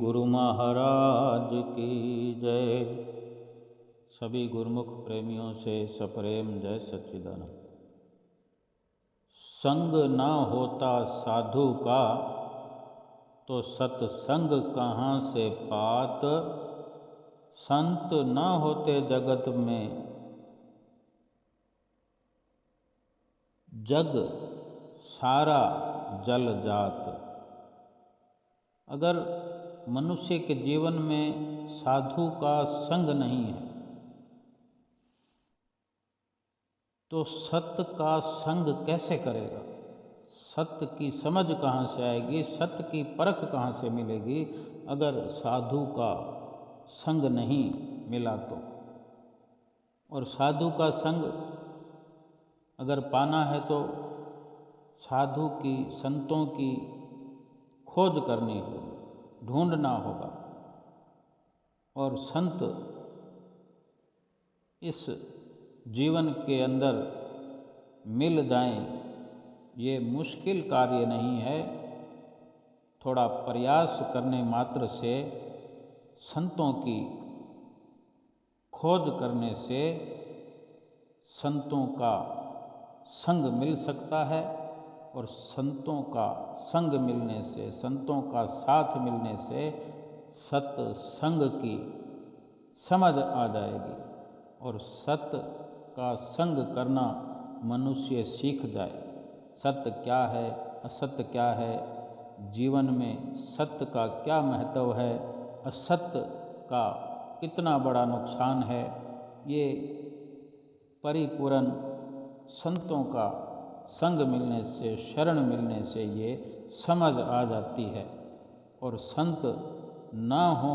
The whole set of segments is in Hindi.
गुरु महाराज की जय। सभी गुरुमुख प्रेमियों से सप्रेम जय सच्चिदानंद। संग न होता साधु का तो सत्संग कहाँ से पात। संत न होते जगत में जग सारा जल जात। अगर मनुष्य के जीवन में साधु का संग नहीं है तो सत्य का संग कैसे करेगा। सत्य की समझ कहाँ से आएगी, सत्य की परख कहाँ से मिलेगी अगर साधु का संग नहीं मिला तो। और साधु का संग अगर पाना है तो साधु की, संतों की खोज करनी होगी, ढूंढना होगा। और संत इस जीवन के अंदर मिल जाएं, ये मुश्किल कार्य नहीं है। थोड़ा प्रयास करने मात्र से, संतों की खोज करने से संतों का संग मिल सकता है। और संतों का संग मिलने से, संतों का साथ मिलने से सत्संग की समझ आ जाएगी और सत्य का संग करना मनुष्य सीख जाए। सत्य क्या है, असत्य क्या है, जीवन में सत्य का क्या महत्व है, असत्य का कितना बड़ा नुकसान है, ये परिपूर्ण संतों का संग मिलने से, शरण मिलने से ये समझ आ जाती है। और संत ना हो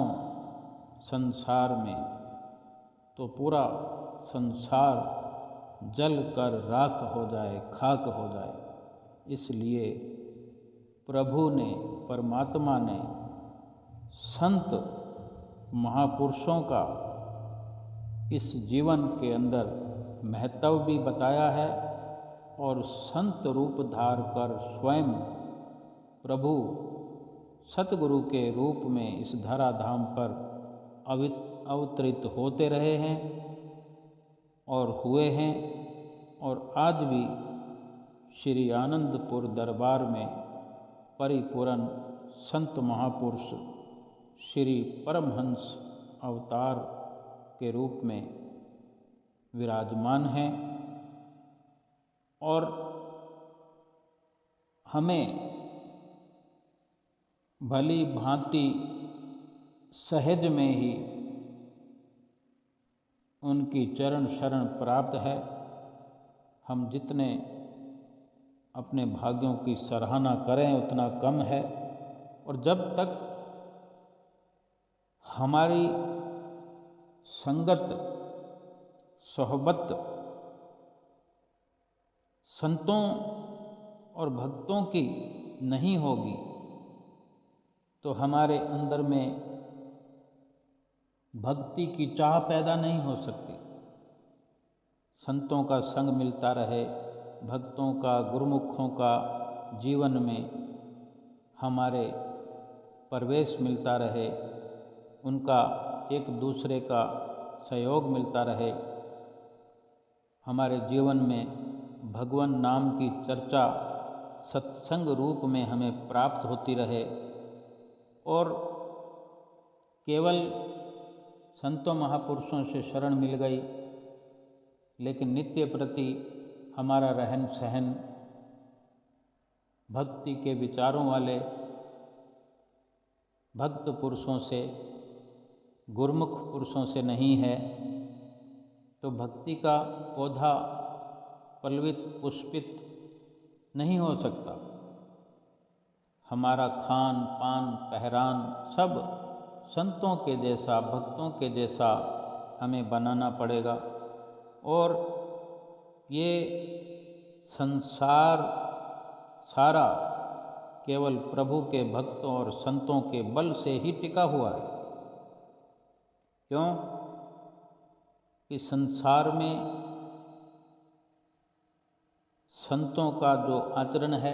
संसार में तो पूरा संसार जल कर राख हो जाए, खाक हो जाए। इसलिए प्रभु ने, परमात्मा ने संत महापुरुषों का इस जीवन के अंदर महत्व भी बताया है। और संत रूप धार कर स्वयं प्रभु सतगुरु के रूप में इस धराधाम पर अवतरित होते रहे हैं और हुए हैं। और आज भी श्री आनंदपुर दरबार में परिपूर्ण संत महापुरुष श्री परमहंस अवतार के रूप में विराजमान हैं। और हमें भली भांति सहज में ही उनकी चरण शरण प्राप्त है। हम जितने अपने भाग्यों की सराहना करें उतना कम है। और जब तक हमारी संगत, सोहबत संतों और भक्तों की नहीं होगी तो हमारे अंदर में भक्ति की चाह पैदा नहीं हो सकती। संतों का संग मिलता रहे, भक्तों का, गुरुमुखों का जीवन में हमारे प्रवेश मिलता रहे, उनका एक दूसरे का सहयोग मिलता रहे, हमारे जीवन में भगवान नाम की चर्चा सत्संग रूप में हमें प्राप्त होती रहे। और केवल संतों महापुरुषों से शरण मिल गई, लेकिन नित्य प्रति हमारा रहन सहन भक्ति के विचारों वाले भक्त पुरुषों से, गुरुमुख पुरुषों से नहीं है तो भक्ति का पौधा पल्वित पुष्पित नहीं हो सकता। हमारा खान पान पहरान सब संतों के जैसा, भक्तों के जैसा हमें बनाना पड़ेगा। और ये संसार सारा केवल प्रभु के भक्तों और संतों के बल से ही टिका हुआ है। क्यों कि संसार में संतों का जो आचरण है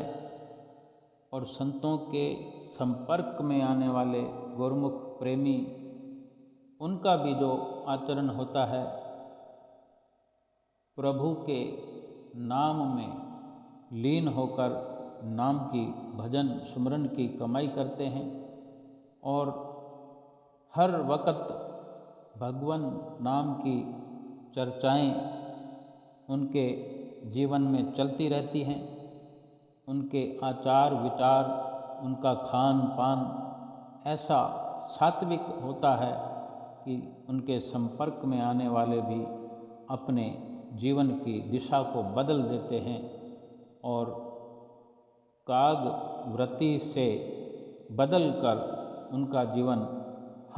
और संतों के संपर्क में आने वाले गुरुमुख प्रेमी, उनका भी जो आचरण होता है, प्रभु के नाम में लीन होकर नाम की भजन सुमरन की कमाई करते हैं और हर वक्त भगवान नाम की चर्चाएं उनके जीवन में चलती रहती हैं। उनके आचार विचार, उनका खान पान ऐसा सात्विक होता है कि उनके संपर्क में आने वाले भी अपने जीवन की दिशा को बदल देते हैं और काग वृत्ति से बदलकर उनका जीवन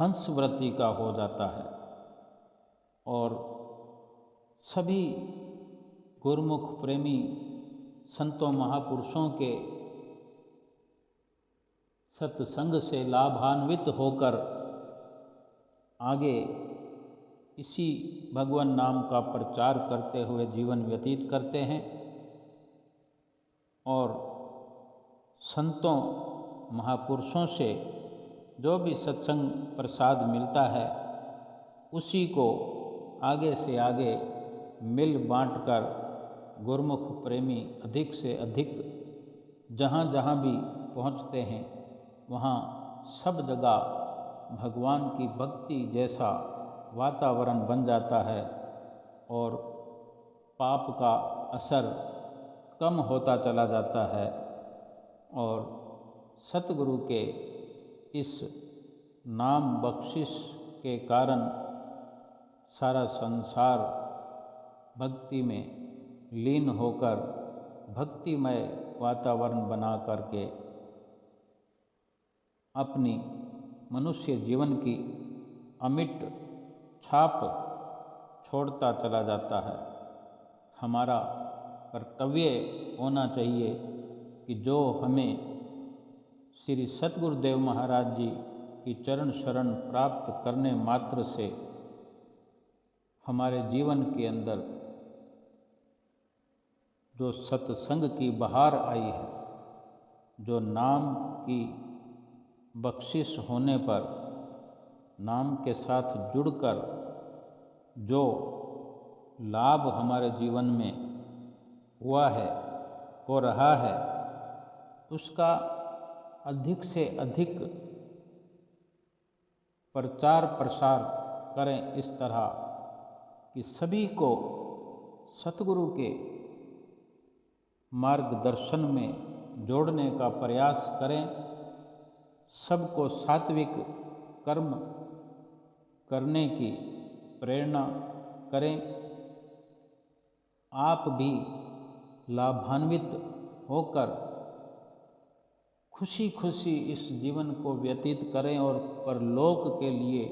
हंस वृत्ति का हो जाता है। और सभी गुरुमुख प्रेमी संतों महापुरुषों के सत्संग से लाभान्वित होकर आगे इसी भगवान नाम का प्रचार करते हुए जीवन व्यतीत करते हैं और संतों महापुरुषों से जो भी सत्संग प्रसाद मिलता है उसी को आगे से आगे मिल बांटकर गुरुमुख प्रेमी अधिक से अधिक जहाँ जहाँ भी पहुँचते हैं वहाँ सब जगह भगवान की भक्ति जैसा वातावरण बन जाता है और पाप का असर कम होता चला जाता है और सतगुरु के इस नाम बख्शिश के कारण सारा संसार भक्ति में लीन होकर भक्तिमय वातावरण बना करके अपनी मनुष्य जीवन की अमिट छाप छोड़ता चला जाता है। हमारा कर्तव्य होना चाहिए कि जो हमें श्री सतगुरुदेव महाराज जी की चरण शरण प्राप्त करने मात्र से हमारे जीवन के अंदर जो सत्संग की बहार आई है, जो नाम की बख्शिश होने पर नाम के साथ जुड़कर जो लाभ हमारे जीवन में हुआ है, हो रहा है, उसका अधिक से अधिक प्रचार प्रसार करें इस तरह कि सभी को सतगुरु के मार्गदर्शन में जोड़ने का प्रयास करें, सबको सात्विक कर्म करने की प्रेरणा करें। आप भी लाभान्वित होकर खुशी खुशी इस जीवन को व्यतीत करें और परलोक के लिए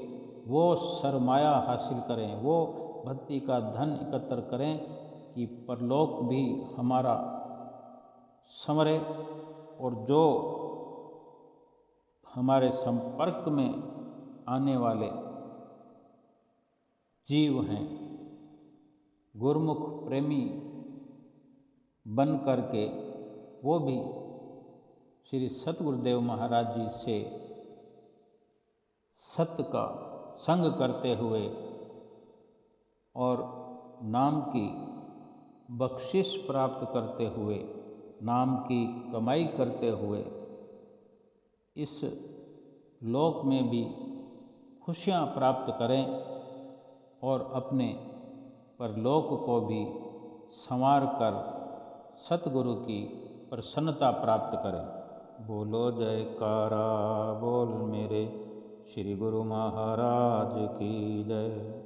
वो सरमाया हासिल करें, वो भक्ति का धन एकत्र करें कि परलोक भी हमारा संवरे और जो हमारे संपर्क में आने वाले जीव हैं गुरुमुख प्रेमी बन करके वो भी श्री सतगुरुदेव महाराज जी से सत्य का संग करते हुए और नाम की बख्शिश प्राप्त करते हुए, नाम की कमाई करते हुए इस लोक में भी खुशियाँ प्राप्त करें और अपने परलोक को भी संवार कर सतगुरु की प्रसन्नता प्राप्त करें। बोलो जयकारा बोल मेरे श्री गुरु महाराज की जय।